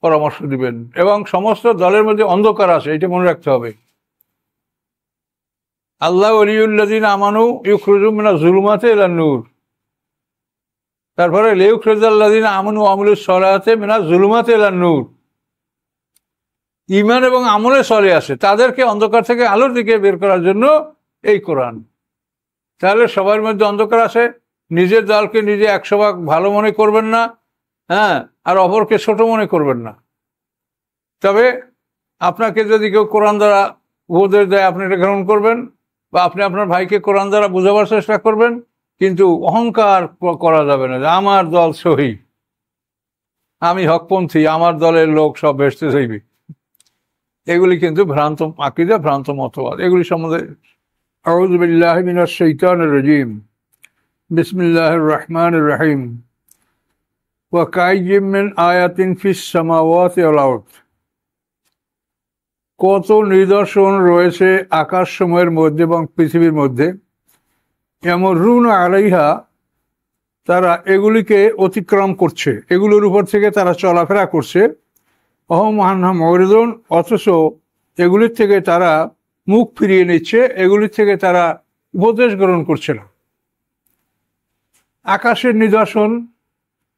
পরামর্শ দিবেন। এবং সমস্ত দলের মধ্যে অন্ধকার আছে, এটা মনে রাখতে হবে। আল্লাহ ওয়ালিউল্লাযিনা আমানু ইউখরিজুহুম মিনাজ যুলুমাতি ইলান নূর। তারপরে লিইউখরিজাল্লাযিনা আমানু ওয়া আমিলুস সলাতি মিনাজ যুলুমাতি ইলান নূর। ঈমান এবং আমলে সলে আছে, তাদেরকে অন্ধকার থেকে আলোর দিকে বের করার জন্য এই কোরআন। তাহলে সবার মধ্যে অন্ধকার আছে, নিজের দলকে নিজে 100 ভাগ ভালো মনে করবেন না, হ্যাঁ, আর অপরকে ছোট মনে করবেন না। তবে আপনাকে যদি কেউ কোরআন দ্বারা উপদেশ দেয়, আপনি এটা গ্রহণ করবেন, বা আপনি আপনার ভাইকে কোরআন দ্বারা বোঝাবার চেষ্টা করবেন, কিন্তু অহংকার করা যাবে না যে আমার দল সহি, আমি হকপন্থী, আমার দলের লোক সব ভেস্তে যাইবে। এগুলি কিন্তু ভ্রান্ত আকীদা, ভ্রান্ত মতবাদ। এগুলি সম্বন্ধে আউযু বিল্লাহি মিনাশ শাইতানির রাজীম, বিসমিল্লাহির রহমানির রহিম। ওয়া কাইয়্যিম মিন আয়াতিন ফিস সামাওয়াতি ওয়াল আরদ। কত নিদর্শন রয়েছে আকাশসমূহের মধ্যে এবং পৃথিবীর মধ্যে। ইয়ামুরুনা আলাইহা, তারা এগুলিকে অতিক্রম করছে, এগুলোর উপর থেকে তারা চলাফেরা করছে। ওয়াহুম আনহা মুরিদুন, অথচ এগুলির থেকে তারা মুখ ফিরিয়ে নিচ্ছে, এগুলির থেকে তারা উপদেশ গ্রহণ করছে না। আকাশের নিদর্শন,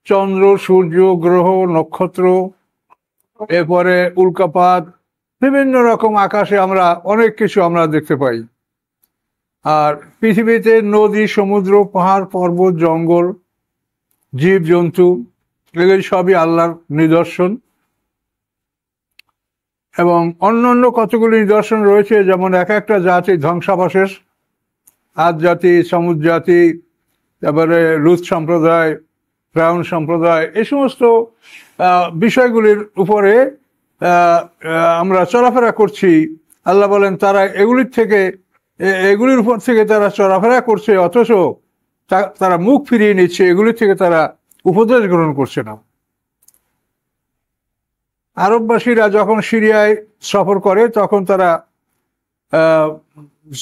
চন্দ্র, সূর্য, গ্রহ, নক্ষত্র, এরপরে উল্কাপাত, বিভিন্ন রকম আকাশে আমরা অনেক কিছু আমরা দেখতে পাই। আর পৃথিবীতে নদী, সমুদ্র, পাহাড়, পর্বত, জঙ্গল, জীব জন্তু, এগুলি সবই আল্লাহর নিদর্শন। এবং অন্য অন্য কতগুলি নিদর্শন রয়েছে, যেমন এক একটা জাতি ধ্বংসাবশেষ, আদ জাতি, সমুদ জাতি, তারপরে লুত সম্প্রদায়, ফিরআউন সম্প্রদায়, এই সমস্ত বিষয়গুলির উপরে আমরা চলাফেরা করছি। আল্লাহ বলেন তারা এগুলির উপর থেকে তারা চলাফেরা করছে, অথচ তারা মুখ ফিরিয়ে নিচ্ছে, এগুলির থেকে তারা উপদেশ গ্রহণ করছে না। আরববাসীরা যখন সিরিয়ায় সফর করে, তখন তারা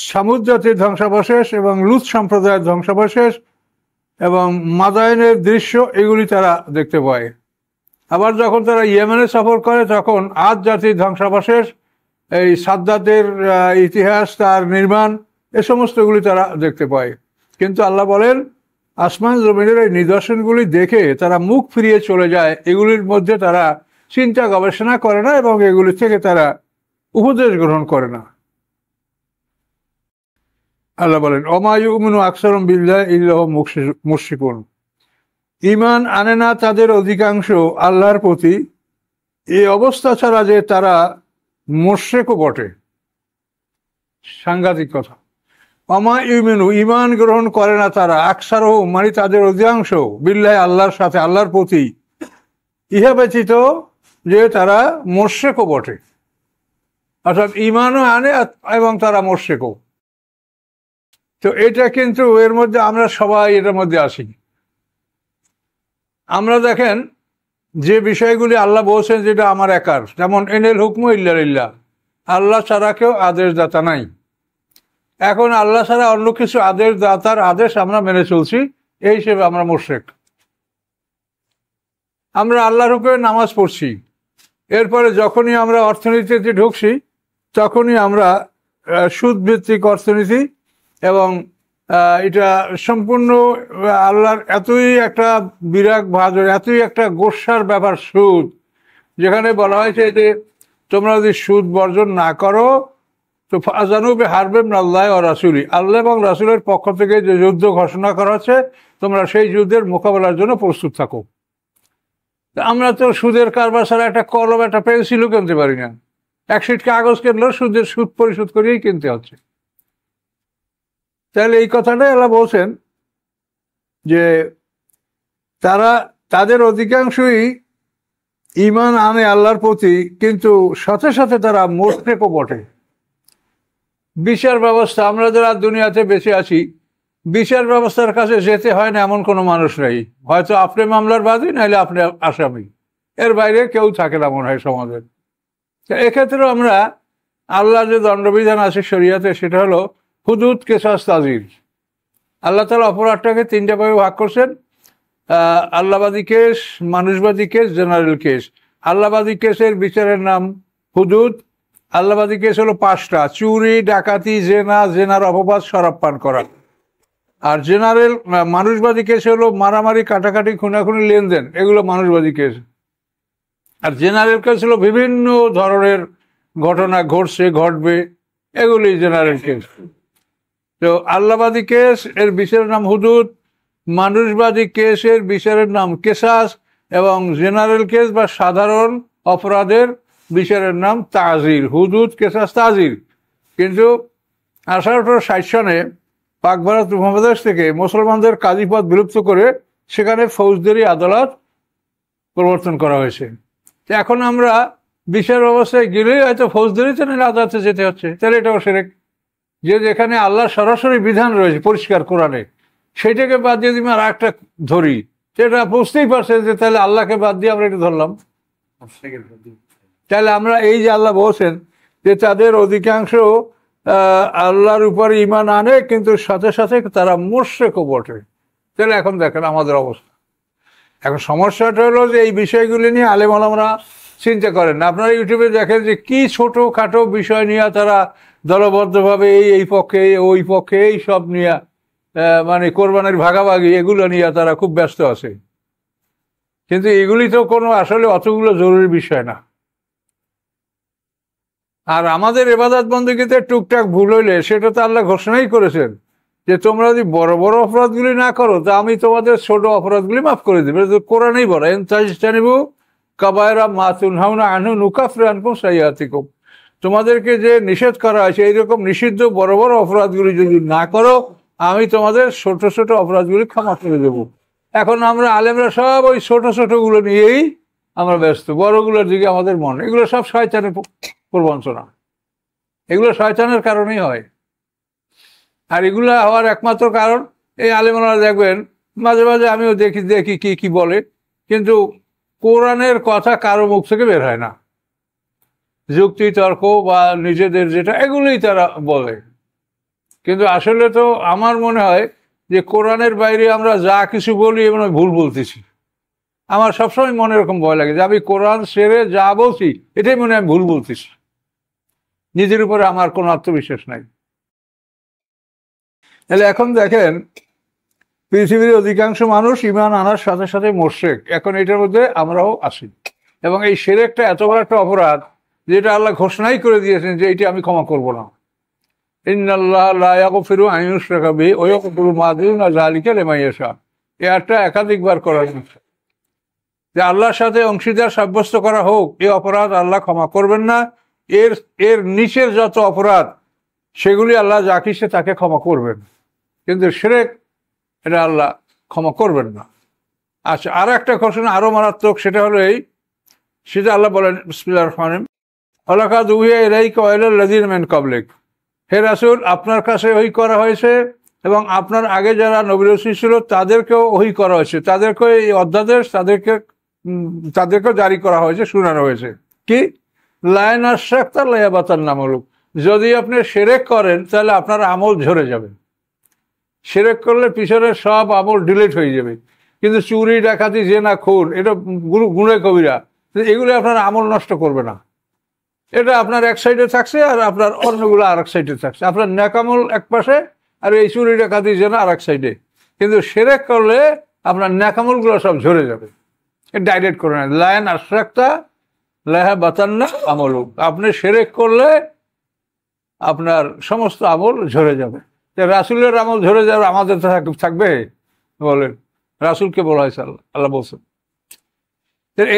সামুদ জাতির ধ্বংসাবশেষ এবং লুত সম্প্রদায়ের ধ্বংসাবশেষ এবং মাদায়েনের দৃশ্য, এগুলি তারা দেখতে পায়। আবার যখন তারা ইয়েমেনে সফর করে, তখন আদ জাতির ধ্বংসাবশেষ, এই সাদ্দাতের ইতিহাস, তার নির্মাণ, এ সমস্তগুলি তারা দেখতে পায়। কিন্তু আল্লাহ বলেন আসমান জমিনের এই নিদর্শনগুলি দেখে তারা মুখ ফিরিয়ে চলে যায়, এগুলির মধ্যে তারা চিন্তা গবেষণা করে না এবং এগুলি থেকে তারা উপদেশ গ্রহণ করে না। আল্লাহ বলেন ওমা ইউমিনু আকসারুহুম বিল্লাহি ইল্লা হুম মুশরিকুন। ঈমান আনে না তাদের অধিকাংশ আল্লাহর প্রতি, এই অবস্থা ছাড়া যে তারা মুশরিকও বটে। সাংঘাতিক কথা। ওমা ইউমিনু, ঈমান গ্রহণ করে না তারা, আকসারুহুম মানে তাদের অধিকাংশ, বিল্লাহি আল্লাহর সাথে, আল্লাহর প্রতি, ইহা ব্যতীত যে তারা মুশরিকও বটে। অর্থাৎ ঈমানও আনে এবং তারা মুশরিকও। তো এটা কিন্তু এর মধ্যে আমরা সবাই এটার মধ্যে আসি। আমরা দেখেন যে বিষয়গুলি আল্লাহ বলছেন যেটা আমার একার, যেমন ইনিল হুকমু ইল্লা লিল্লাহ, আল্লাহ ছাড়া কেউ আদেশদাতা নাই। এখন আল্লাহ ছাড়া অন্য কিছু আদেশদাতার আদেশ আমরা মেনে চলছি, এই হিসেবে আমরা মুশরিক। আমরা আল্লাহর হুকুমে নামাজ পড়ছি, এরপরে যখনই আমরা অর্থনীতিতে ঢুকছি, তখনই আমরা সুদভিত্তিক অর্থনীতি, এবং এটা সম্পূর্ণ আল্লাহর এতই একটা বিরাগ ভাজর, এতই একটা গোস্বার ব্যাপার সুদ, যেখানে বলা হয়েছে যে তোমরা যদি সুদ বর্জন না করো তো ফাজানু বিহারবিম মিনাল্লাহি ওয়া রাসূলি, আল্লাহ এবং রাসূলের পক্ষ থেকে যে যুদ্ধ ঘোষণা করা হচ্ছে, তোমরা সেই যুদ্ধের মোকাবেলার জন্য প্রস্তুত থাকো। আমরা তো সুদের কারবার ছাড়া একটা কলম, একটা পেন্সিলও কিনতে পারি না। এক শিট কাগজ কিনলেও সুদ পরিশোধ করিয়েই কিনতে হচ্ছে। তাহলে এই কথাটাই আল্লাহ বলছেন যে তাদের অধিকাংশই ঈমান আনে আল্লাহর প্রতি, কিন্তু সাথে সাথে তারা মুশরিকও বটে। বিচার ব্যবস্থা, আমরা যারা দুনিয়াতে বেঁচে আছি, বিচার ব্যবস্থার কাছে যেতে হয় না এমন কোনো মানুষ নেই। হয়তো আপনি মামলার বাদী, নাহলে আপনি আসামি, এর বাইরে কেউ থাকে না মনে হয় সমাজের। এক্ষেত্রেও আমরা আল্লাহ যে দণ্ডবিধান আছে শরিয়াতে, সেটা হলো হুদুদ, কেসাস, তাজির। আল্লাহ তাআলা অপরাধটাকে 3টা ভাগে ভাগ করছেন, আল্লাহবাদী কেস, মানুষবাদী কেস, জেনারেল কেস। আল্লাহবাদী কেসের বিচারের নাম হুদুদ। আল্লাহবাদী কেস হলো 5টা: চুরি, ডাকাতি, জেনা, জেনার অপবাদ, শরাব পান করা। আর জেনারেল মানুষবাদী কেস হলো মারামারি, কাটাকাটি, খুনাখুনি, লেনদেন, এগুলো মানুষবাদী কেস। আর জেনারেল কেস হলো বিভিন্ন ধরনের ঘটনা ঘটছে, ঘটবে, এগুলি জেনারেল কেস। তো আল্লাহবাদী কেস এর বিচারের নাম হুদুদ, মানুষবাদী কেসের বিচারের নাম কেসাস, এবং জেনারেল কেস বা সাধারণ অপরাধের বিচারের নাম তাজির। হুদুদ, কেসাস, তাজির। কিন্তু 1860 সনে পাক ভারত উপমহাদেশ থেকে মুসলমানদের কাজীপদ বিলুপ্ত করে সেখানে ফৌজদারি আদালত প্রবর্তন করা হয়েছে। এখন আমরা বিচার ব্যবস্থায় গেলেই হয়তো ফৌজদারিতে নিলে আদালতে যেতে হচ্ছে, তাহলে এটাও শিরক। যে যেখানে আল্লাহ সরাসরি বিধান রয়েছে পরিষ্কার কোরআনে, সেইটাকে বাদ দিয়ে তুমি আর একটা ধরি, সেটা বুঝতেই পারছে যে তাহলে আল্লাহকে বাদ দিয়ে আমরা এটা ধরলাম। তাহলে আমরা এই যে আল্লাহ বলছেন যে তাদের অধিকাংশ আল্লাহর উপর ঈমান আনে, কিন্তু সাথে সাথে তারা মুশরিকও বটে। তাহলে এখন দেখেন আমাদের অবস্থা। এখন সমস্যাটা হলো যে এই বিষয়গুলি নিয়ে আলেম ওলামারা চিন্তা করেন না। আপনারা ইউটিউবে দেখেন যে কি ছোটোখাটো বিষয় নিয়ে তারা দলবদ্ধভাবে এই পক্ষে ওই পক্ষে এই সব নিয়ে মানে কোরবানির ভাগাভাগি এগুলো নিয়ে তারা খুব ব্যস্ত আছে। কিন্তু এগুলি তো কোনো আসলে অতগুলো জরুরি বিষয় না। আর আমাদের ইবাদত বন্দেগীতে টুকটাক ভুল হইলে সেটা তো আল্লাহ ঘোষণাই করেছেন যে তোমরা যদি বড় বড় অপরাধগুলি না করো তা আমি তোমাদের ছোট অপরাধগুলি মাফ করে দেবো। কোরআনেই বলে তাজতানিবু কাবায়রা মা তুনহাউনা আনহু নুকাফির আনকুম সাইয়্যাতিকুম। তোমাদেরকে যে নিষেধ করা হয়েছে এইরকম নিষিদ্ধ বড় বড় অপরাধগুলি যদি না করো আমি তোমাদের ছোট ছোট অপরাধগুলি ক্ষমা করে দেবো। এখন আমরা আলেমরা সব ওই ছোট ছোটগুলো নিয়েই আমরা ব্যস্ত, বড়গুলোর দিকে আমাদের মন। এগুলো সব শয়তানের প্রবঞ্চনা, এগুলো শয়তানের কারণেই হয়। আর এগুলো হওয়ার একমাত্র কারণ এই আলেমরা দেখবেন মাঝে মাঝে আমিও দেখি দেখি কি কি বলে, কিন্তু কোরআনের কথা কারো মুখ থেকে বের হয় না। যুক্তি তর্ক বা নিজেদের যেটা এগুলোই তারা বলে। কিন্তু আসলে তো আমার মনে হয় যে কোরআনের বাইরে আমরা যা কিছু বলি এমন ভুল বলতেছি। আমার সবসময় মনে এরকম ভয় লাগে যে আমি কোরআন সেরে যা বলছি এটাই মনে হয় আমি ভুল বলতেছি। নিজের উপরে আমার কোনো আত্মবিশ্বাস নাই। তাহলে এখন দেখেন পৃথিবীর অধিকাংশ মানুষ ঈমান আনার সাথে সাথে মুশরিক। এখন এটার মধ্যে আমরাও আসি, এবং এই শিরকটা এত বড় একটা অপরাধ যেটা আল্লাহ ঘোষণাই করে দিয়েছেন যে এইটা আমি ক্ষমা করব না। ইন্নাল্লাহা লা ইয়াগফিরু আন ইউশরাকা বিহি ওয়া ইয়াগফিরু মা দুনা যালিকা লিমান ইয়াশা। এটা একাধিকবার করা হয়েছে যে আল্লাহর সাথে অংশীদার সাব্যস্ত করা হোক, এই অপরাধ আল্লাহ ক্ষমা করবেন না। এর নিচের যত অপরাধ সেগুলি আল্লাহ যা কিসে তাকে ক্ষমা করবেন, কিন্তু শিরক এটা আল্লাহ ক্ষমা করবেন না। আচ্ছা, আর একটা ঘোষণা আরো মারাত্মক, সেটা হলো এই, সেটা আল্লাহ বলেন বিসমিল্লাহির রহমানির রহিম, ওয়ালাকাদ উহিয়া ইলাইকা ওয়া ইলাল লাযিনা মিন ক্বাবলিক। হে রাসূল, আপনার কাছে ওহী করা হয়েছে এবং আপনার আগে যারা নবী রাসূল ছিল তাদেরকেও ওহী করা হয়েছে, তাদেরকে এই অধ্যাদেশ তাদেরকেও জারি করা হয়েছে, শোনানো হয়েছে কি লা ইন আশরাকতা লা ইয়াহবাতান্না আমালুক। যদি আপনি শিরক করেন তাহলে আপনার আমল ঝরে যাবে। শিরক করলে পিছনের সব আমল ডিলিট হয়ে যাবে। কিন্তু চুরি, ডাকাতি, জেনা, খুন এটা গুনাহ কবিরা, এগুলো আপনার আমল নষ্ট করবে না। এটা আপনার এক সাইডে থাকছে আর আপনার অন্যগুলো আর এক সাইডে থাকছে। আপনার নেকামল এক পাশে আর এই চুরি, ডাকাতি, জেনা আর এক সাইডে। কিন্তু শিরক করলে আপনার নেকামলগুলো সব ঝরে যাবে। ডাইরেক্ট করে নেন লা ইন আশরাকতা লা ইয়াহবাতান্না আমালুক। আপনি শিরক করলে আপনার সমস্ত আমল ঝরে যাবে। রাসূলের আমল ঝরে যাবে, আমাদের থাকবে? বলেন, রাসূলকে বলা হয়েছে, আল্লাহ বলছেন।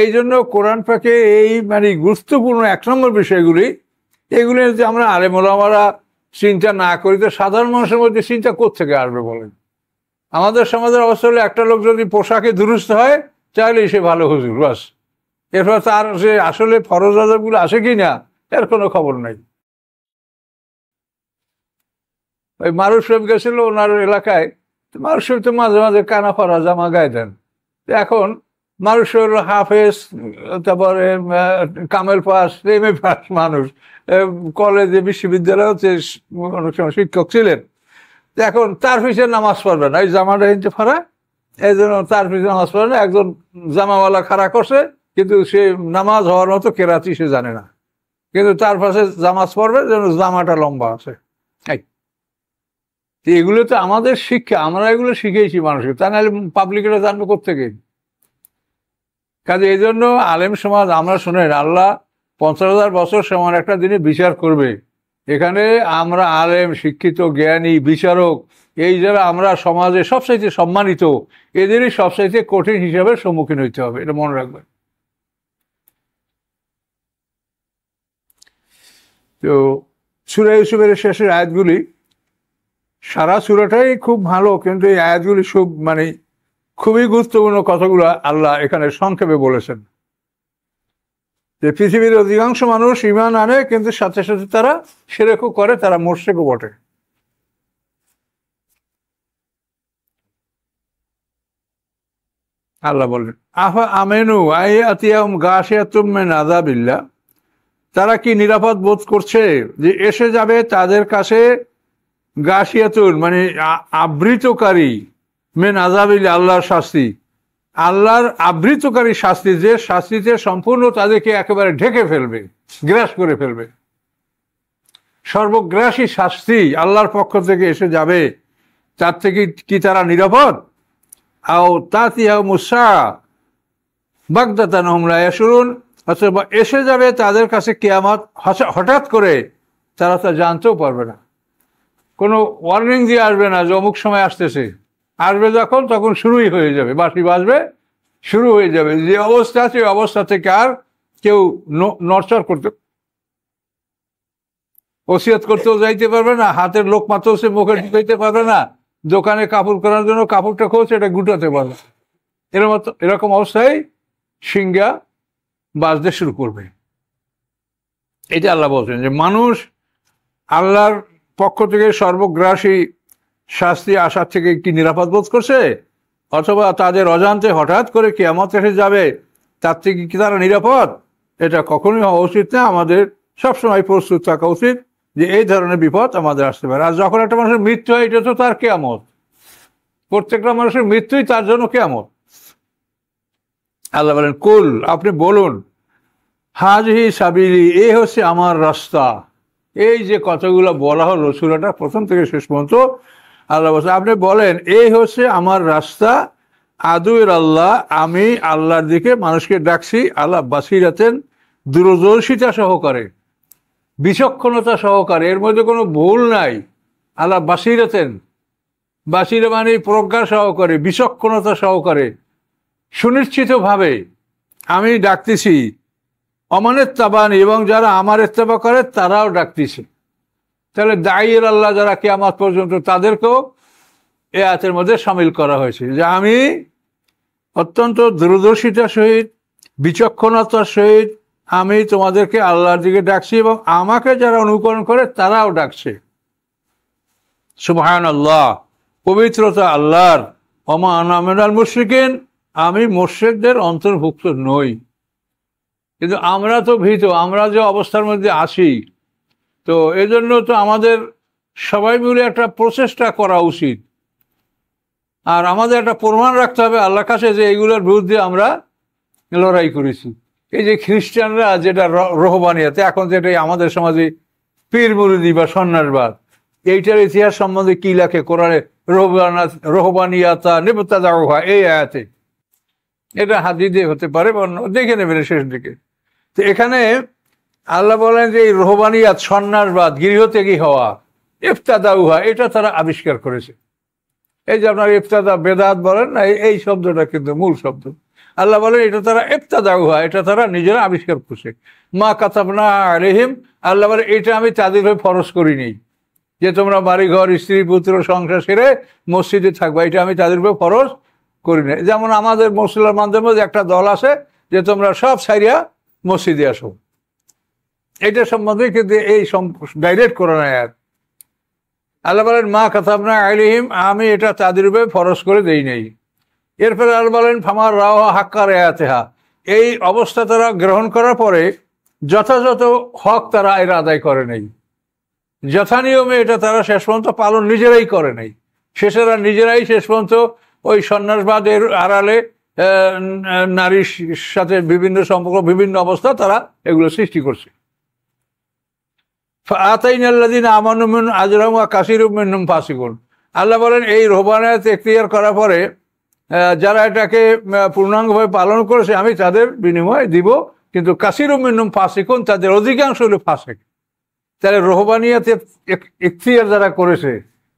এই জন্য কোরআন পাকে এই মানে গুরুত্বপূর্ণ 1 নম্বর বিষয়গুলি, এগুলি যদি আমরা আলেম ওলামারা চিন্তা না করি তো সাধারণ মানুষের মধ্যে চিন্তা কোত্থেকে আসবে বলেন? আমাদের সমাজের অবস্থা হলে একটা লোক যদি পোশাকে দুরুস্ত হয় তাহলে সে ভালো হুজুর, বাস। এরপর তার যে আসলে ফরজ আযাবগুলো আসে কি না এর কোনো খবর নাই। ওই মারুফ সাহেব গেছিল ওনার এলাকায়, মারুফ সাহেব তো মাঝে মাঝে কানা ফরা জামা গায়ে দেন। এখন মারুফ সাহেব হাফেজ, তারপরে কামেল পাস, এমএ পাস মানুষ, কলেজে বিশ্ববিদ্যালয়ে অনেক সময় শিক্ষক ছিলেন। এখন তার পিছিয়ে নামাজ পড়বে না, ওই জামাটা হিনতে ফারা, এই জন্য তার পিছিয়ে নামাজ পড়বে না। একজন জামাওয়ালা খাড়া করছে, কিন্তু সে নামাজ হওয়ার মতো কেরাতি সে জানে না, কিন্তু তার পাশে জামাজ পড়বে যেন জামাটা লম্বা আছে। এগুলো তো আমাদের শিক্ষা, আমরা এগুলো শিখেছি মানুষকে, তা নাহলে পাবলিকরা জানবে কোত্থেকে? কাজে এই জন্য আলেম সমাজ, আমরা শুনেন, আল্লাহ 50,000 বছর সমান একটা দিনে বিচার করবে। এখানে আমরা আলেম, শিক্ষিত, জ্ঞানী, বিচারক, এই যারা আমরা সমাজে সবচাইতে সম্মানিত, এদেরই সবচাইতে কঠিন হিসাবে সম্মুখীন হইতে হবে, এটা মনে রাখবেন। তো সূরা ইউসুফের শেষের আয়াতগুলি, সারা সূরাটাই খুব ভালো, কিন্তু এই আয়াতগুলি সব খুবই গুরুত্বপূর্ণ কথাগুলো আল্লাহ এখানে সংক্ষেপে বলেছেন। যে পৃথিবীর অধিকাংশ মানুষ ঈমান আনে, কিন্তু সাথে সাথে তারা শিরকও করে, তারা মুশরিকও বটে। আল্লাহ বলেন, আফা আমেনু আতিয়াহুম গাশিয়াতুম মিন আযাবিল্লাহ, তারা কি নিরাপদ বোধ করছে যে এসে যাবে তাদের কাছে গাশিয়াতুন আবৃতকারী, মিন আযাবিল্লাহ, আল্লাহর শাস্তি, আল্লাহর আবৃতকারী শাস্তি, যে শাস্তিতে সম্পূর্ণ তাদেরকে একেবারে ঢেকে ফেলবে, গ্রাস করে ফেলবে। সর্বগ্রাসী শাস্তি আল্লাহর পক্ষ থেকে এসে যাবে, তার থেকে কি তারা নিরাপদ? আও তাতিয়াহুমুস-সা বাগদাতান হুম লা ইয়াশউরুন, অথবা এসে যাবে তাদের কাছে কিয়ামত হঠাৎ করে, তারা তা জানতেও পারবে না। কোনো ওয়ার্নিং দিয়ে আসবে না যে অমুক সময় আসতেছে, আসবে যখন তখন শুরুই হয়ে যাবে, বাঁশি বাজবে, শুরু হয়ে যাবে। যে অবস্থা আছে ওই অবস্থা থেকে আর কেউ নড়চড় করতে, ওসিয়ত করতেও যাইতে পারবে না, হাতের লোক মাত্র সে মুখে ঢুকাইতে পারবে না, দোকানে কাপড় করার জন্য কাপড়টা খুলছে এটা গুটাতে পারবে। এরকম অবস্থায় সিংহা বাজতে শুরু করবে। এটা আল্লাহ বলছেন যে মানুষ আল্লাহর পক্ষ থেকে সর্বগ্রাসী শাস্তি আসার থেকে কি নিরাপদ বোধ করছে, অথবা তাদের অজান্তে হঠাৎ করে কিয়ামত এসে যাবে, তার থেকে কি তারা নিরাপদ? এটা কখনোই হওয়া উচিত না। আমাদের সবসময় প্রস্তুত থাকা উচিত যে এই ধরনের বিপদ আমাদের আসতে পারে। আর যখন একটা মানুষের মৃত্যু হয়, এটা তো তার কিয়ামত, প্রত্যেকটা মানুষের মৃত্যুই তার জন্য কিয়ামত। আল্লাহ বলেন, কুল, আপনি বলুন, হাযিহি সাবিলি, এই হচ্ছে আমার রাস্তা। এই যে কথাগুলো বলা হলো সূরাটা প্রথম থেকে শেষ পর্যন্ত, আল্লাহ বলছে আপনি বলেন এই হচ্ছে আমার রাস্তা, আদুয়ের আল্লাহ, আমি আল্লাহর দিকে মানুষকে ডাকছি, আল্লাহ বাসিরাতেন, দূরদর্শিতা সহকারে, বিচক্ষণতা সহকারে, এর মধ্যে কোনো ভুল নাই। আল্লাহ বাসিরাতেন, বাসিরা মানে প্রজ্ঞা সহকারে, বিচক্ষণতা সহকারে, সুনিশ্চিতভাবে আমি ডাকতেছি। অমানের তাবানি, এবং যারা আমার ইত্তেবা করে তারাও ডাকতেছে। তাহলে দায়ীর আল্লাহ যারা কিয়ামত পর্যন্ত, তাদেরকেও এ আয়াতের মধ্যে সামিল করা হয়েছে যে আমি অত্যন্ত দূরদর্শিতার সহিত, বিচক্ষণতার সহিত আমি তোমাদেরকে আল্লাহর দিকে ডাকছি, এবং আমাকে যারা অনুকরণ করে তারাও ডাকছে। সুবহানাল্লাহ, পবিত্রতা আল্লাহর। ওমা আনা মিনাল মুশরিকিন, আমি মুশরিকদের অন্তর্ভুক্ত নই। কিন্তু আমরা তো ভীত, আমরা যে অবস্থার মধ্যে আছি, তো এজন্য তো আমাদের সবাই মিলে একটা প্রচেষ্টা করা উচিত। আর আমাদের একটা প্রমাণ রাখতে হবে আল্লাহর কাছে যে এইগুলোর বিরুদ্ধে আমরা লড়াই করেছি। এই যে খ্রিস্টানরা যেটা রহবানিয়াতে, এখন যেটা আমাদের সমাজে পীর মুরিদি বা সন্ন্যাসবাদ, এইটার ইতিহাস সম্বন্ধে কি লেখে কোরআনে, রহবানিয়াতা নিবতাদাউহা, এই আয়াতে। এটা হাদিসে হতে পারে, দেখে নেবেন শেষ দিকে। তো এখানে আল্লাহ বলেন যে এই রহবানিয়াত, সন্ন্যাসবাদ, গৃহত্যাগী হওয়া, ইফতাদাউহা, এটা তারা আবিষ্কার করেছে। এই যে আপনার ইফতাদা বেদাত বলেন না, এই শব্দটা কিন্তু মূল শব্দ। আল্লাহ বলেন এটা তারা ইফতাদাউহা, এটা তারা নিজেরা আবিষ্কার করছে। মা কাতাবনা আলাইহিম, আল্লাহ বলে এটা আমি তাদের হয়ে ফরজ করিনি যে তোমরা বাড়ি ঘর, স্ত্রী পুত্র সংসার ছেড়ে মসজিদে থাকবা, এটা আমি তাদের উপরে ফরজ করি না। যেমন আমাদের মুসলমানদের মধ্যে একটা দল আছে যে তোমরা সব ছাইরিয়া মসজিদে আসো, এটা সম্বন্ধে কিন্তু এই ডাইরেক্ট কোরআন আয়াত। আল্লাহ বলেন মা কাতাবনা আলাইহিম, আমি এটা তাদের উপরে ফরজ করে দেই নাই। এরপরে আল্লাহ বলেন ফামার রাওয়া হাক্কার আয়াতেহা, এই অবস্থা তারা গ্রহণ করার পরে যথাযথ হক তারা এর আদায় করে নাই, যথানিয়মে এটা তারা শেষ পর্যন্ত পালন নিজেরাই করে নাই। শেষেরা নিজেরাই শেষ পর্যন্ত ওই সন্ন্যাসবাদের আড়ালে নারীর সাথে বিভিন্ন সম্পর্ক, বিভিন্ন অবস্থা তারা এগুলো সৃষ্টি করছে। আতাইনাল্লাযীনা আমানু মিনহুম আজরাহুম ওয়া কাসীরুম মিনহুম ফাসিকুন। আল্লাহ বলেন এই রুহবানিয়াত এখতিয়ার করার পরে যারা এটাকে পূর্ণাঙ্গভাবে পালন করেছে আমি তাদের বিনিময় দিব, কিন্তু কাসীরুম মিনহুম ফাসিকুন, তাদের অধিকাংশ হলো ফাসিক। তাহলে রুহবানিয়াতের এখতিয়ার যারা করেছে,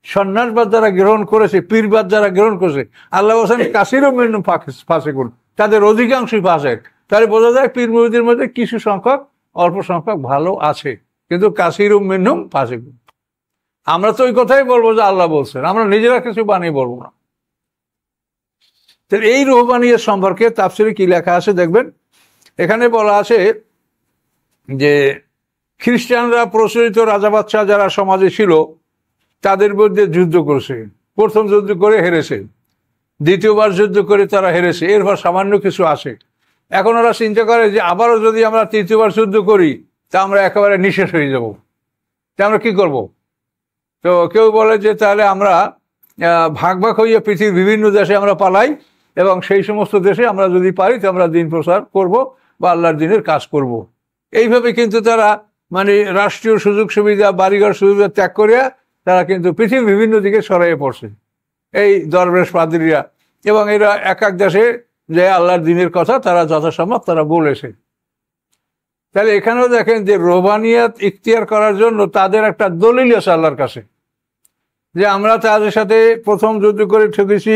সন্ন্যাসবাদ যারা গ্রহণ করেছে, পীরবাদ যারা গ্রহণ করেছে, আল্লাহ বলেন কাসীরুম মিনহুম ফাসিকুন, তাদের অধিকাংশই ফাসিক। তাহলে বোঝা যায় পীর মুরিদের মধ্যে কিছু সংখ্যক, অল্প সংখ্যক ভালো আছে, কিন্তু কাসীরুম মিনহুম ফাসিকুন। আমরা তো ওই কথাই বলবো যে আল্লাহ বলছেন, আমরা নিজেরা কিছু বানিয়ে বলবো না। তাহলে এই রুহবানিয়াত সম্পর্কে তাফসীরে কি লেখা আছে দেখবেন। এখানে বলা আছে যে খ্রিস্টানরা প্রচলিত রাজা বাদশাহ যারা সমাজে ছিল তাদের মধ্যে যুদ্ধ করছে, প্রথম যুদ্ধ করে হেরেছে, দ্বিতীয়বার যুদ্ধ করে তারা হেরেছে, এরপর সামান্য কিছু আসে। এখন ওরা চিন্তা করে যে আবারও যদি আমরা তৃতীয়বার যুদ্ধ করি তা আমরা একেবারে নিঃশেষ হয়ে যাব, তা আমরা কি করব? তো কেউ বলে যে তাহলে আমরা ভাগ ভাগ হইয়া পৃথিবীর বিভিন্ন দেশে আমরা পালাই, এবং সেই সমস্ত দেশে আমরা যদি পারি তো আমরা দিন প্রচার করব বা আল্লাহর দিনের কাজ করব। এইভাবে কিন্তু তারা মানে রাষ্ট্রীয় সুযোগ সুবিধা, বাড়িঘর সুবিধা ত্যাগ করিয়া তারা কিন্তু পৃথিবীর বিভিন্ন দিকে ছড়াইয়ে পড়ছে, এই দরবেশ পাদ্রীরা। এবং এরা এক এক দেশে যে আল্লাহর দিনের কথা তারা যথাসম্ভব তারা বলেছে। তাহলে এখানেও দেখেন যে রুহবানিয়াত ইখতিয়ার করার জন্য তাদের একটা দলিল আছে আল্লাহর কাছে, যে আমরা তাদের সাথে প্রথম যুদ্ধ করে ঠকেছি,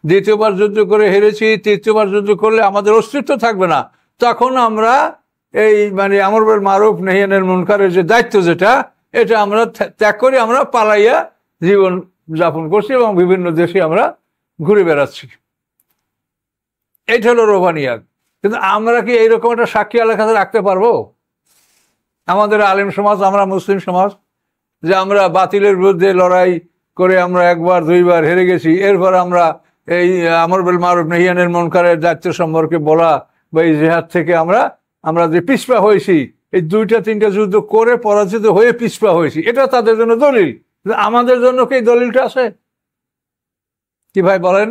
দ্বিতীয়বার যুদ্ধ করে হেরেছি, তৃতীয়বার যুদ্ধ করলে আমাদের অস্তিত্ব থাকবে না, তখন আমরা এই মানে আমর বিল মারুফ নাহি আনিল মুনকারের যে দায়িত্ব যেটা, এটা আমরা ত্যাগ করে আমরা পালাইয়া জীবন যাপন করছি এবং বিভিন্ন দেশে আমরা ঘুরে বেড়াচ্ছি। এইটা হলো রুহবানিয়াত। কিন্তু আমরা কি এইরকম একটা সাক্ষী আল্লাহর কাছে রাখতে পারবো? আমাদের আলেম সমাজ, আমরা মুসলিম সমাজ, যে আমরা বাতিলের বিরুদ্ধে লড়াই করে আমরা একবার দুইবার হেরে গেছি, এরপর আমরা এই আমর বিল মারুফ নাহি আনিল মুনকারের দায়িত্ব সম্পর্কে বলা বা এই জিহাদ থেকে আমরা যে পিছপা হয়েছি, এই দুইটা তিনটা যুদ্ধ করে পরাজিত হয়ে পিছপা হয়েছি, এটা তাদের জন্য দলিল। আমাদের জন্য কি এই দলিলটা আছে? কি ভাই বলেন?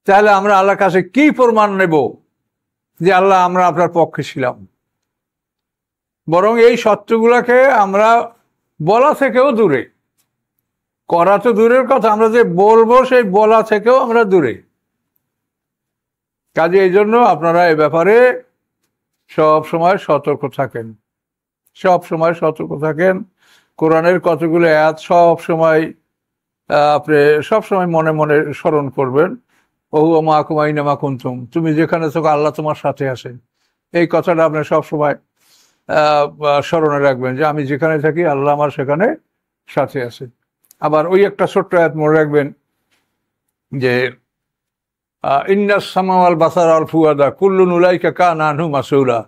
তাহলে আমরা আল্লাহর কাছে কি প্রমাণ নেব যে আল্লাহ আমরা আপনার পক্ষে ছিলাম? বরং এই সত্যগুলাকে আমরা বলা থেকেও দূরে, করা তো দূরের কথা, আমরা যে বলবো সেই বলা থেকেও আমরা দূরে। কাজে এই জন্য আপনারা এ ব্যাপারে সব সময় সতর্ক থাকেন, সব সময় সতর্ক থাকেন। কোরআনের কতগুলো আয়াত সব সময় আপনি সবসময় মনে মনে স্মরণ করবেন। ওহু মাকুম আইনামা কুনতুম, তুমি যেখানে থাকো আল্লাহ তোমার সাথে আছেন। এই কথাটা আপনি সবসময় স্মরণে রাখবেন যে আমি যেখানে থাকি আল্লাহ আমার সেখানে সাথে আছে। আবার ওই একটা ছোট্ট আয়াত মনে রাখবেন যে ইন্নাস সামা ওয়াল বাসার আল ফুয়াদা কুল্লুন উলাইকা কানা আনহু মাসউলা,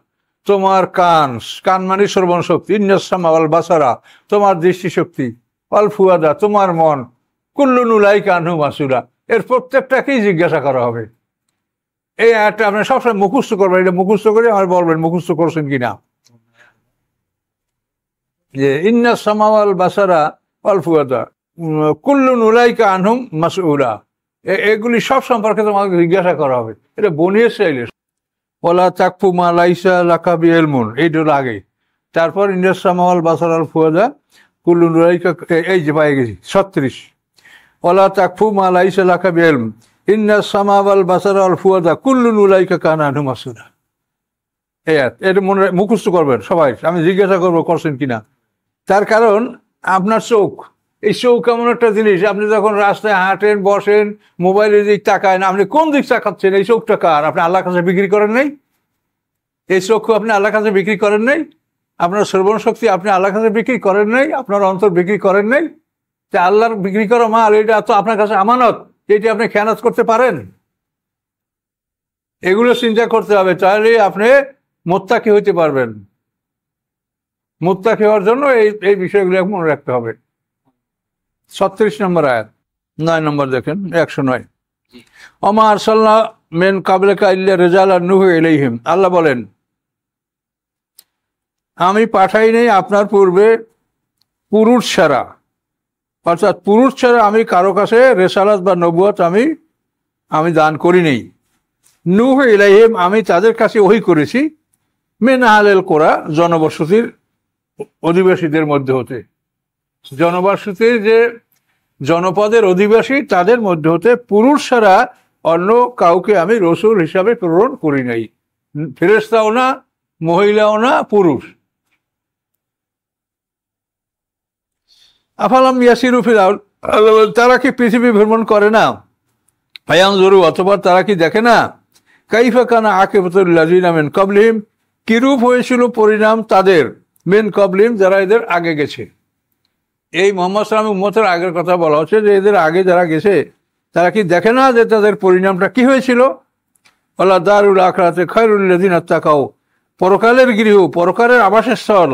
তোমার কান মানে শ্রবণ শক্তি, ইন্নাস সামা ওয়াল বাসারা তোমার দৃষ্টিশক্তি, আল ফুয়াদা তোমার মন, কুল্লুন উলাইকা আনহু মাসউলা এর প্রত্যেকটাকেই জিজ্ঞাসা করা হবে। এই আয়াতটা আপনি সবসময় মুখস্থ করবেন, এটা মুখস্থ করে আমার বলবেন মুখস্থ করছেন কিনা, যে ইন্নাস সামা ওয়াল বাসারা আল ফুয়াদা কুল্লুন উলাইকা আনহুম মাসউলা, এগুলি সব সম্পর্কে তোমাকে জিজ্ঞাসা করা হবে। এটা বনিয়ে চাইলে ওলা তাকফু মা লাইসা লাকা বিইলমুন, এইটা হলো আগে। তারপর ইন্নাস সামা ওয়াল বাসারা আল ফুয়াদা কুল্লুন উলাইকা, এই যে পাই গেছি 36, ওলা তাকফু মা লাইসা লাকা বিইলম ইন্নাস সামা ওয়াল বাসারা আল ফুয়াদা কুল্লুন উলাইকা কানা আনহু মাসউলা। এটা মনে মুখস্থ করবেন সবাই, আমি জিজ্ঞাসা করবো করছেন কিনা। তার কারণ আপনার চোখ, এই চোখ এমন একটা জিনিস, আপনি যখন রাস্তায় হাঁটেন, বসেন, মোবাইলের দিক তাকায় না, আপনি কোন দিক তাকাচ্ছেন? এই চোখটা কার? আপনি আল্লাহর কাছে বিক্রি করেন নাই? এই চক্ষু আপনি আল্লাহর কাছে বিক্রি করেন নাই? আপনার শ্রবণ শক্তি আপনি আল্লাহর কাছে বিক্রি করেন নাই? আপনার অন্তর বিক্রি করেন নাই? তা আল্লাহর বিক্রি করা মাল, এটা তো আপনার কাছে আমানত, এটি আপনি খেয়ানত করতে পারেন? এগুলো চিন্তা করতে হবে, তাহলে আপনি মুত্তাকি হইতে পারবেন। মুত্তাকি হওয়ার জন্য এই বিষয়গুলো মনে রাখতে হবে। 36 নম্বর আয়াত, 9 নম্বর দেখেন, 109। ওমা আরসালনা মিন ক্বাবলিকা ইল্লা রিজালান নুহী ইলাইহিম, আল্লাহ বলেন আমি পাঠাই নাই আপনার পূর্বে পুরুষ ছাড়া, অর্থাৎ পুরুষ ছাড়া আমি কারো কাছে রেসালাত বা নবুয়ত আমি আমি দান করি নেই। নূহ ইলাইহিম আমি তাদের কাছে ওহী করেছি, মিন আহলিল কুরা জনবসতির অধিবাসীদের মধ্যে হতে, জনবসতির যে জনপদের অধিবাসী তাদের মধ্যে হতে পুরুষ ছাড়া অন্য কাউকে আমি রসুল হিসাবে প্রেরণ করি নাই। ফেরেশতাও না, মহিলাও না, পুরুষ। আফালাম ইয়াসিরু ফিল আরদ, তারা কি পৃথিবী ভ্রমণ করে না? ফায়ানজুরু, অথবা তারা কি দেখে না? কাইফা কানা আকিবাতুল লাযিনা মিন ক্বাবলিহিম, কিরূপ হয়েছিল পরিণাম তাদের, মিন ক্বাবলিহিম যারা এদের আগে গেছে। এই মুহাম্মদ সাল্লাল্লাহু আলাইহি উম্মতের আগের কথা বলা হচ্ছে যে এদের আগে যারা গেছে তারা কি দেখে না যে তাদের পরিণামটা কি হয়েছিল? ওয়ালা দারুল আখিরাতি খায়রুল লাযিনা তাকাউ, পরকালের গৃহ, পরকালের আবাসস্থল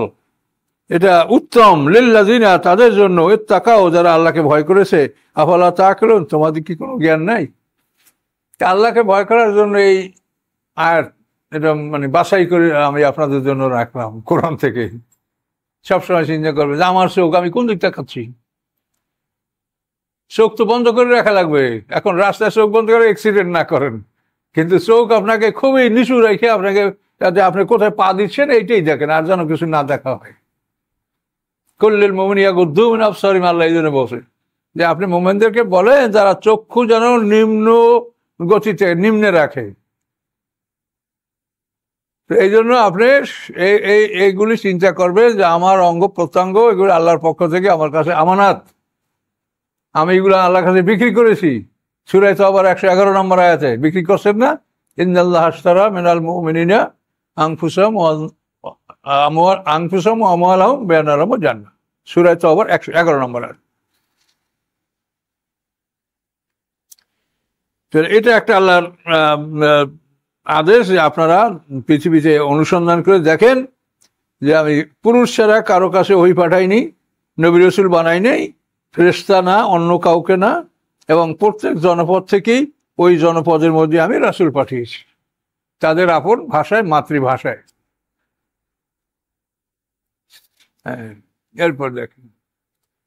এটা উত্তম, লিল্লাযিনা তাদের জন্য, ইত্তাকাউ যারা আল্লাহকে ভয় করেছে। আফালা তাআকিলুন, তোমাদের কি কোনো জ্ঞান নাই? আল্লাহকে ভয় করার জন্য এই আয়াত এটা মানে বাছাই করে আমি আপনাদের জন্য রাখলাম কোরআন থেকে। সবসময় চিন্তা করবে যে আমার চোখ আমি কোন দিকটা খাচ্ছি, চোখ তো বন্ধ করে রাখা লাগবে। এখন রাস্তায় চোখ বন্ধ করে অ্যাক্সিডেন্ট না করেন, কিন্তু চোখ আপনাকে খুবই নিচু রেখে আপনাকে যাতে আপনি কোথায় পা দিচ্ছেন এইটাই দেখেন, আর যেন কিছু না দেখা হয়। কুল্লিল মুমিনিনা ইয়াগুদ্দু মিন আবসারিহিম, আল্লাহ এই জন্য বলছে যে আপনি মুমিনদেরকে বলেন যারা চক্ষু যেন নিম্ন গতিতে নিম্নে রাখে। তো এই জন্য আপনি এইগুলি চিন্তা করবে যে আমার অঙ্গ প্রত্যঙ্গ এগুলো আল্লাহর পক্ষ থেকে আমার কাছে আমানাত, আমি এগুলো আল্লাহর কাছে বিক্রি করেছি। সূরা তাওবার 111 নম্বর আয়াতে বিক্রি করছেন না, ইন্নাল্লাহা আশতারা মিনাল মুমিনিনা আনফুসাহুম ওয়া আমওয়ালাহুম বিআন্না লাহুমুল জান্নাহ, সূরা তাওবার 111 নম্বর আয়াত। তো এটা একটা আল্লাহর আদেশ যে আপনারা পৃথিবীতে অনুসন্ধান করে দেখেন যে আমি পুরুষ ছাড়া কারো কাছে ওহী পাঠাইনি, নবী রাসূল বানাই নেই, ফেরেশতা না, অন্য কাউকে না, এবং প্রত্যেক জনপদ থেকেই ওই জনপদের মধ্যে আমি রাসূল পাঠিয়েছি তাদের আপন ভাষায়, মাতৃভাষায়। হ্যাঁ, এরপর দেখেন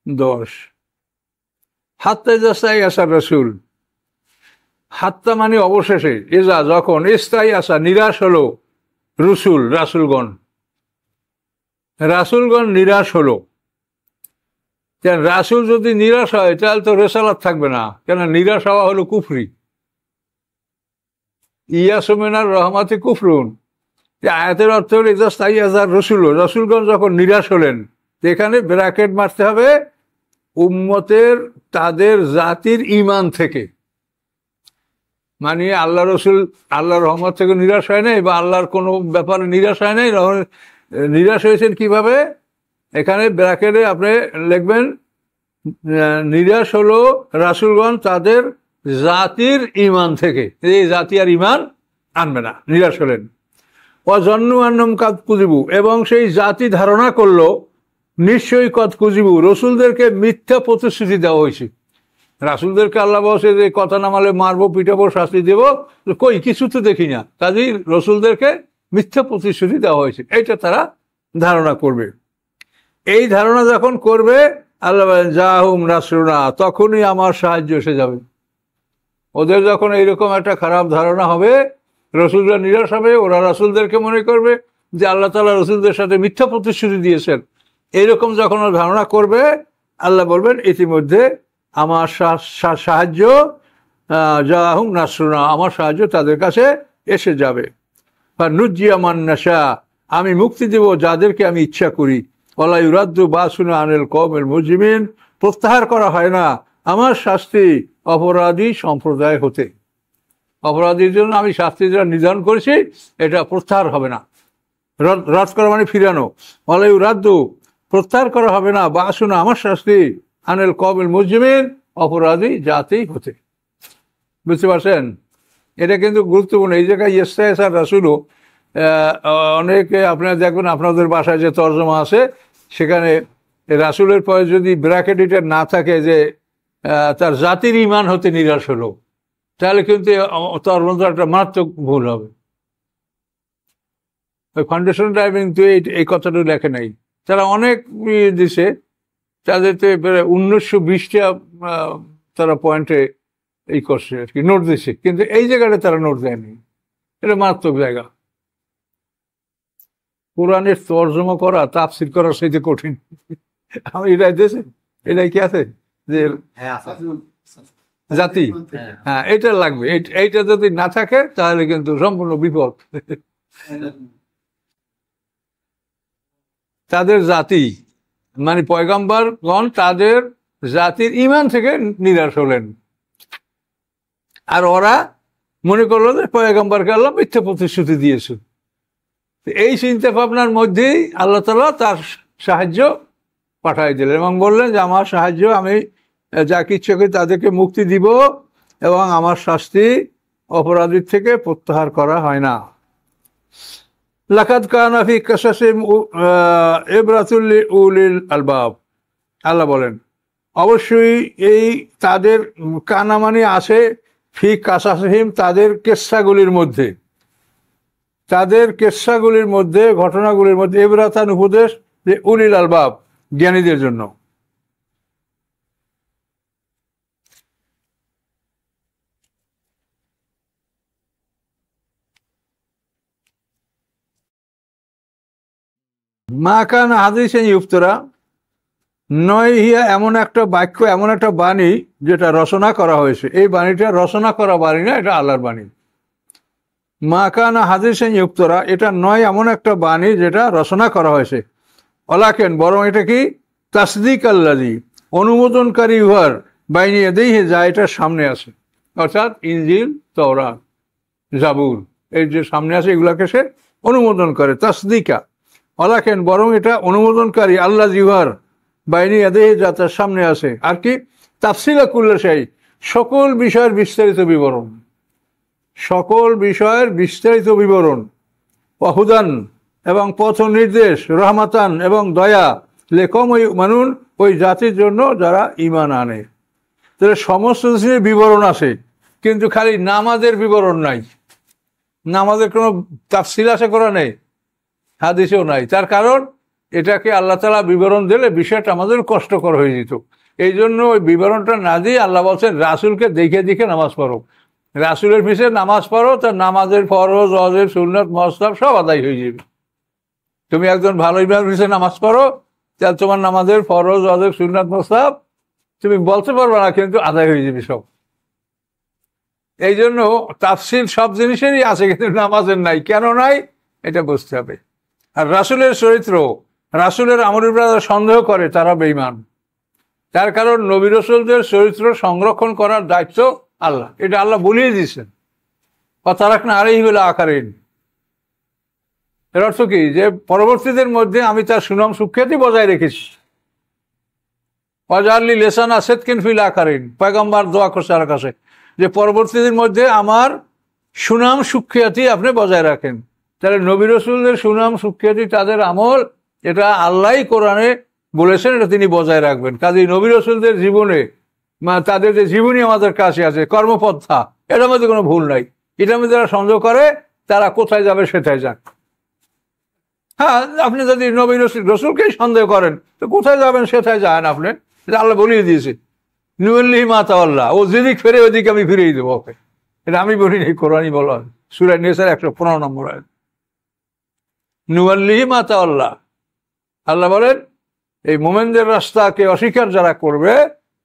10, হাত্তা ইযা ইস্তাইআসা রাসূল, হাত্তা মানে অবশেষে, এজা যখন, ইস্তাইআসা নিরাশ হলো, রাসূলগণ নিরাশ হলো। কেন রাসূল যদি নিরাশ হয় তাহলে তো রেসালাত থাকবে না, কেন নিরাশ হওয়া হলো কুফরি। ইয়াসু মিনার রহমাতি কুফরুন, আয়াতের অর্থ হলো ইযা ইস্তাইআসা রাসূল, রাসূলগণ যখন নিরাশ হলেন। এখানে ব্র্যাকেট মারতে হবে উম্মতের তাদের জাতির ঈমান থেকে, মানে আল্লাহ রসুল আল্লাহর রহমত থেকে নিরাশ হয় নাই, বা আল্লাহর কোনো ব্যাপারে নিরাশ হয় নাই। নিরাশ হয়েছেন কিভাবে? এখানে ব্র্যাকেটে আপনি লিখবেন নিরাশ হলো রাসূলগণ তাদের জাতির ঈমান থেকে, এই জাতি আর ঈমান আনবে না, নিরাশ হলেন। ওয়াজন্নু আন্নাহুম কাদ কুযিবু, এবং সেই জাতি ধারণা করলো নিশ্চয়ই কদ কুযিবু, রসুলদেরকে মিথ্যা প্রতিশ্রুতি দেওয়া হয়েছে। রাসূলদেরকে আল্লাহ বলছে যে কথা না মানলে মারবো, পিটাবো, শাস্তি দেব, কই কিছু তো দেখি না। কাজেই রসুলদেরকে মিথ্যা প্রতিশ্রুতি দেওয়া হয়েছে, এইটা তারা ধারণা করবে। এই ধারণা যখন করবে, আল্লাহ বলেন জাহুম নাসরুনা, তখনই আমার সাহায্য এসে যাবে। ওদের যখন এইরকম একটা খারাপ ধারণা হবে, রসুলরা নিরাশ হবে, ওরা রাসূলদেরকে মনে করবে যে আল্লাহ তাআলা রসুলদের সাথে মিথ্যা প্রতিশ্রুতি দিয়েছেন। এইরকম যখন ধারণা করবে, আল্লাহ বলবেন ইতিমধ্যে আমার সাহায্য, জাহুম নাসরুনা, আমার সাহায্য তাদের কাছে এসে যাবে। নুজ্জিয়া মান নাশা, আমি মুক্তি দেব যাদেরকে আমি ইচ্ছা করি। ওয়ালা ইউরাদ্দু বাসুনা আনিল কওমিল মুজরিমিন, প্রত্যাহার করা হয় না আমার শাস্তি অপরাধী সম্প্রদায় হতে। অপরাধীর জন্য আমি শাস্তি যেটা নির্ধারণ করেছি এটা প্রত্যাহার হবে না। রদ করা মানে ফিরানো। ওয়ালা ইউরাদ্দু, প্রত্যাহার করা হবে না, বাসুনা আমার শাস্তি, আনিল কওমিল মুজরিমিন, অপরাধী জাতি হতে। বুঝতে পারছেন? এটা কিন্তু গুরুত্বপূর্ণ। এই জায়গায় ইস্তাইআসা রাসূলও অনেকে আপনারা দেখবেন আপনাদের বাসায় যে তর্জমা আছে সেখানে রাসূলের পরে যদি ব্র্যাকেট এটা না থাকে যে তার জাতির ঈমান হতে নিরাশ হলো, তাহলে কিন্তু তর্জমা একটা মারাত্মক ভুল হবে। ওই ফাউন্ডেশন ড্রাইভিং তো এই কথাটা লেখে নাই। তারা অনেক দিছে, তাদের 1920টা তারা পয়েন্টে এই করছে আর কি, নোট দিচ্ছে, কিন্তু এই জায়গাটা তারা নোট দেয়নি। এটা মারাত্মক জায়গা। কোরআনের তর্জমা করা, তাফসির করা সেটা কঠিন। আমি এটাই দেশে এটাই কি আছে যে জাতি, হ্যাঁ এটা লাগবে, এইটা যদি না থাকে তাহলে কিন্তু সম্পূর্ণ বিপদ। তাদের জাতি মানে পয়গম্বরগণ তাদের জাতির ঈমান থেকে নিরাশ হলেন, আর ওরা মনে করলো যে পয়গম্বরকে আল্লাহ মিথ্যা প্রতিশ্রুতি দিয়েছে। এই চিন্তা ভাবনার মধ্যেই আল্লাহ তাআলা তার সাহায্য পাঠাই দিলেন এবং বললেন যে আমার সাহায্য আমি যাকে ইচ্ছে করি তাদেরকে মুক্তি দিব এবং আমার শাস্তি অপরাধীর থেকে প্রত্যাহার করা হয় না। লাকাদ কানা ফি কাসাসিহিম ইবরাতুল লিউলিল আলবাব, আল্লাহ বলেন অবশ্যই এই তাদের কানা মানে আছে ফি কাসাসিহিম তাদের কেসাগুলির মধ্যে, তাদের কেসাগুলির মধ্যে ঘটনাগুলির মধ্যে ইবরাতান উপদেশ যে উলিল আলবাব জ্ঞানীদের জন্য। মা কান হাদিসেন ইফতরা নয় হিয়া এমন একটা বাক্য, এমন একটা বাণী যেটা রচনা করা হয়েছে। এই বাণীটা রচনা করা বাণী না, এটা আল্লাহর বাণী। মা কান হাদিসেন ইফতরা এটা নয় এমন একটা বাণী যেটা রচনা করা হয়েছে। অলাকেন বরং এটা কি তাসদিক আল্লাযী অনুমোদনকারী উহার বাইনি ইয়াদাইহি যা এটার সামনে আছে, অর্থাৎ ইনজিল, তাওরাত, জাবুর, এই যে সামনে আছে এগুলাকে সে অনুমোদন করে। তাসদিকা অলাকেন বরং এটা অনুমোদনকারী আল্লাযী উহার বাইনি ইয়াদাইহি যা তার সামনে আছে। আর কি তাফসীলা কুল্লি শাই সকল বিষয়ের বিস্তারিত বিবরণ, সকল বিষয়ের বিস্তারিত বিবরণ। ওয়াহুদান এবং পথ নির্দেশ, রহমাতান এবং দয়া, লেকম ওই মানুন ওই জাতির জন্য যারা ঈমান আনে। তাহলে সমস্ত কিছুর বিবরণ আছে, কিন্তু খালি নামাজের বিবরণ নাই। নামাজের কোনো তাফসীল আছে কোরআনে, হাদিসেও নাই। তার কারণ এটাকে আল্লাহ তাআলা বিবরণ দিলে বিষয়টা আমাদের কষ্টকর হয়ে যেত। এই জন্য ওই বিবরণটা না দিয়ে আল্লাহ বলছেন রাসূলকে দেখে দেখে নামাজ পড়ো, রাসূলের পিছে নামাজ পড়ো, তার নামাজের ফরজ, ওয়াজিব, সুন্নাত, মুস্তাহাব সব আদায় হয়ে যাবে। তুমি একজন ভালো ইমামের পিছে নামাজ পড়ো, তাহলে তোমার নামাজের ফরজ, ওয়াজিব, সুন্নাত, মুস্তাহাব তুমি বলতে পারবে না, কিন্তু আদায় হয়ে যাবে সব। এই জন্য তাফসীল সব জিনিসেরই আছে, কিন্তু নামাজের নাই। কেন নাই এটা বুঝতে হবে। আর রাসূলের চরিত্র, রাসূলের আমলের উপর যারা সন্দেহ করে তারা বেঈমান। তার কারণ নবী রাসূলদের চরিত্র সংরক্ষণ করার দায়িত্ব আল্লাহ, এটা আল্লাহ বলিয়ে দিয়েছেন। ওয়াতারাকনা আলাইহি বিল আখারিন, এর অর্থ কি যে পরবর্তীদের মধ্যে আমি তার সুনাম সুখ্যাতি বজায় রেখেছি। ওয়াজআলনি লিসানা সিদকিন ফিল আখারিন, পয়গম্বর দোয়া করছে আল্লাহর কাছে যে পরবর্তীদের মধ্যে আমার সুনাম সুখ্যাতি আপনি বজায় রাখেন। তাহলে নবী রাসূলদের সুনাম সুখ্যাতি তাদের আমল, এটা আল্লাহই কোরআনে বলেছেন, এটা তিনি বজায় রাখবেন। কাজেই নবী রাসূলদের জীবনে তাদের যে জীবনী আমাদের কাছে আছে, কর্মপন্থা, এটার মধ্যে কোনো ভুল নাই। এটার মধ্যে যারা সন্দেহ করে তারা কোথায় যাবে সেটাই যাক। হ্যাঁ, আপনি যদি নবী রাসূলকেই সন্দেহ করেন তো কোথায় যাবেন সেটাই যান আপনি, এটা আল্লাহ বলিয়ে দিয়েছে। নুয়াল্লিহি মা তাওয়াল্লা, ও যেদিক ফেরে ওইদিকে আমি ফিরিয়ে দেবো ওকে। এটা আমি বলিনি, কোরআনই বলা, সূরা নিসার 115 নম্বর আয়াত। নুয়াল্লিহি মা তাওয়াল্লা, আল্লাহ বলেন এই মোমেনদের রাস্তাকে অস্বীকার যারা করবে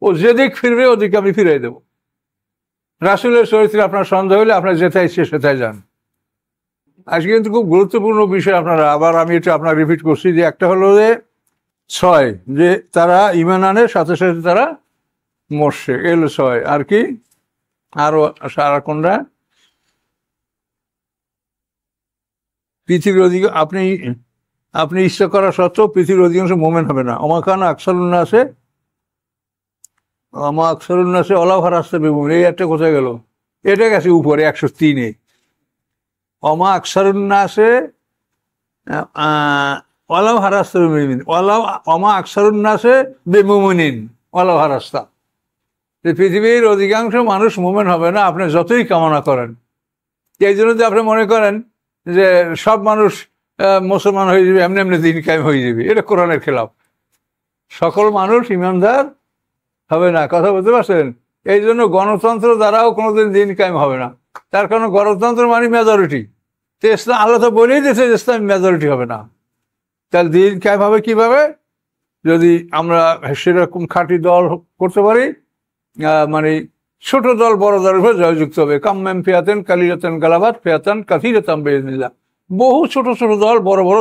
ও যেদিক ফিরবে ওদিকে আমি ফিরিয়ে দেবো। রাসূলের চরিত্রে আপনার সন্দেহ হলে আপনার যেতে ইচ্ছে সেটাই যান। আজকে কিন্তু খুব গুরুত্বপূর্ণ বিষয় আপনারা, আবার আমি এটা আপনার রিপিট করছি, যে একটা হলো যে 6 যে তারা ঈমান আনে সাথে সাথে তারা মরছে, এলো 6। আর কি আরো সারা কোনটা পৃথিবীর অধিক আপনি ইচ্ছা করা সত্ত্বেও পৃথিবীর অধিকাংশ মোমেন হবে না। অমাখান আকসারুন্নাসে অলাভার আসতে বেমুমিন, এই একটা কোথায় গেল, এটা গেছে উপরে 103-এ। অমা আকসারুন্নাসে অলাভ হারাস্তা বেমুমিন, অমা আকসারুন্নাসে বেমুমিনিন অলাভ হারাস্তা। পৃথিবীর অধিকাংশ মানুষ মোমেন হবে না আপনি যতই কামনা করেন। এই জন্য যদি আপনি মনে করেন যে সব মানুষ মুসলমান হয়ে যাবে, এমনি এমনি দিন কায়েম হয়ে যাবে, এটা কোরআনের খেলাফ। সকল মানুষ ইমানদার হবে না, কথা বলতে পারছেন? এই জন্য গণতন্ত্র দ্বারাও কোনোদিন দিন কায়েম হবে না। তার কারণ গণতন্ত্র মানে মেজরিটি। তো ইসলাম, আল্লাহ তো বলেই দিয়েছে ইসলাম মেজরিটি হবে না। তাহলে দিন কায়েম হবে কিভাবে? যদি আমরা সেরকম খাঁটি দল করতে পারি, মানে ছোট দল বড় দলের উপর জয়যুক্ত হবে। কাম্যাম ফিয়াতেন কালিরাতেন গালাবাত ফিয়াতান কাসিরাতান বিইজনিল্লাহ। বহু ছোট ছোট দল বড় বড়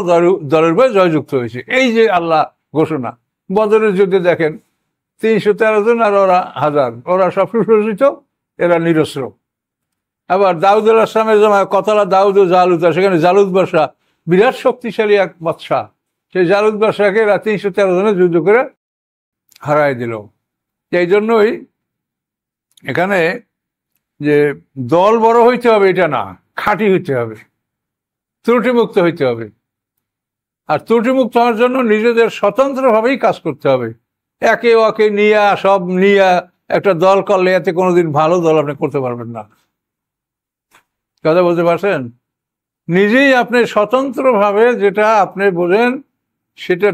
দলের উপর জয়যুক্ত হয়েছে। এই যে আল্লাহ ঘোষণা। বদরের যুদ্ধে দেখেন 313 জন আর ওরা 1000, ওরা সব সুসজ্জিত, এরা নিরস্ত্র। আবার দাউদ আলাইহিস সালামের জমা কতলা দাউদ ও জালুত, সেখানে জালুত বাদশা বিরাট শক্তিশালী এক বাদশা, সেই জালুত বাদশাকে এরা 313 জনে যুদ্ধ করে হারাই দিল। এই জন্যই এখানে যে দল বড় হইতে হবে এটা না, খাঁটি হইতে হবে, ত্রুটিমুক্ত হইতে হবে। আর ত্রুটিমুক্ত হওয়ার জন্য নিজেদের স্বতন্ত্রভাবেই কাজ করতে হবে। একে ওকে নিয়ে সব নিয়ে একটা দল করলে এতে কোনোদিন ভালো দল আপনি করতে পারবেন না। কথা বলতে পারছেন? নিজেই আপনি স্বতন্ত্রভাবে যেটা আপনি বোঝেন সেটা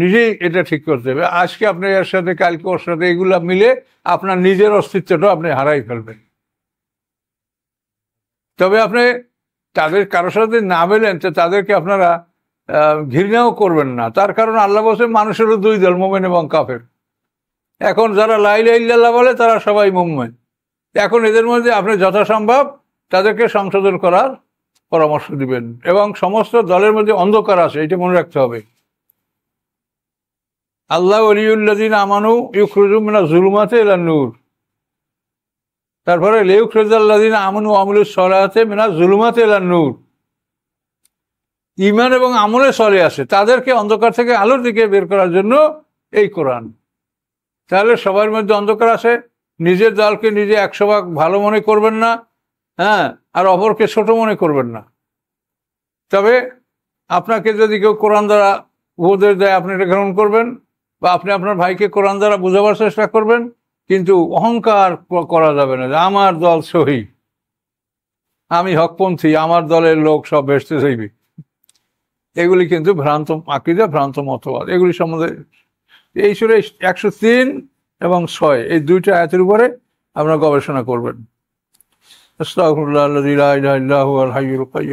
নিজেই এটা ঠিক করতে হবে। আজকে আপনি এর সাথে, কালকে ওর সাথে, এগুলা মিলে আপনার নিজের অস্তিত্বটাও আপনি হারাই ফেলবেন। তবে আপনি তাদের কারোর সাথে না মেলেন তো তাদেরকে আপনারা ঘৃণাও করবেন না। তার কারণ আল্লাহ বলছে মানুষেরও দুই দল, মুমিন এবং কাফের। এখন যারা লা ইলাহা ইল্লাল্লাহ বলে তারা সবাই মুমিন। এখন এদের মধ্যে আপনি যথাসম্ভব তাদেরকে সংশোধন করার পরামর্শ দিবেন। এবং সমস্ত দলের মধ্যে অন্ধকার আছে, এটা মনে রাখতে হবে। আল্লাহ ওয়ালিউল্লাযিনা আমানু ইউখরিজুহুম মিনাজ যুলুমাতি ইলান নূর। তারপরে লিইউখরিজাল্লাযিনা আমানু ওয়া আমিলুস সলিহাতি মিনাজ যুলুমাতি ইলান নূর। ঈমান এবং আমলে চলে আসে তাদেরকে অন্ধকার থেকে আলোর দিকে বের করার জন্য এই কোরআন। তাহলে সবার মধ্যে অন্ধকার আসে, নিজের দলকে নিজে 100 ভাগ ভালো মনে করবেন না, হ্যাঁ, আর অপরকে ছোট মনে করবেন না। তবে আপনাকে যদি কেউ কোরআন দ্বারা উপদেশ দেয় আপনি এটা গ্রহণ করবেন, বা আপনি আপনার ভাইকে কোরআন দ্বারা বোঝাবার চেষ্টা করবেন, কিন্তু অহংকার করা যাবে না যে আমার দল সহি, আমি হকপন্থী, আমার দলের লোক সব ভেস্তে যাইবে। এগুলি কিন্তু ভ্রান্ত আকীদা, ভ্রান্ত মতবাদ। এগুলি সম্বন্ধে এই সুরে 103 এবং 6 এই দুইটা আয়াতের উপরে আপনারা গবেষণা করবেন। আস্তাগফিরুল্লাহ আল্লাযী লা ইলাহা ইল্লা হুয়াল হাইয়ুল কাইয়্যুম।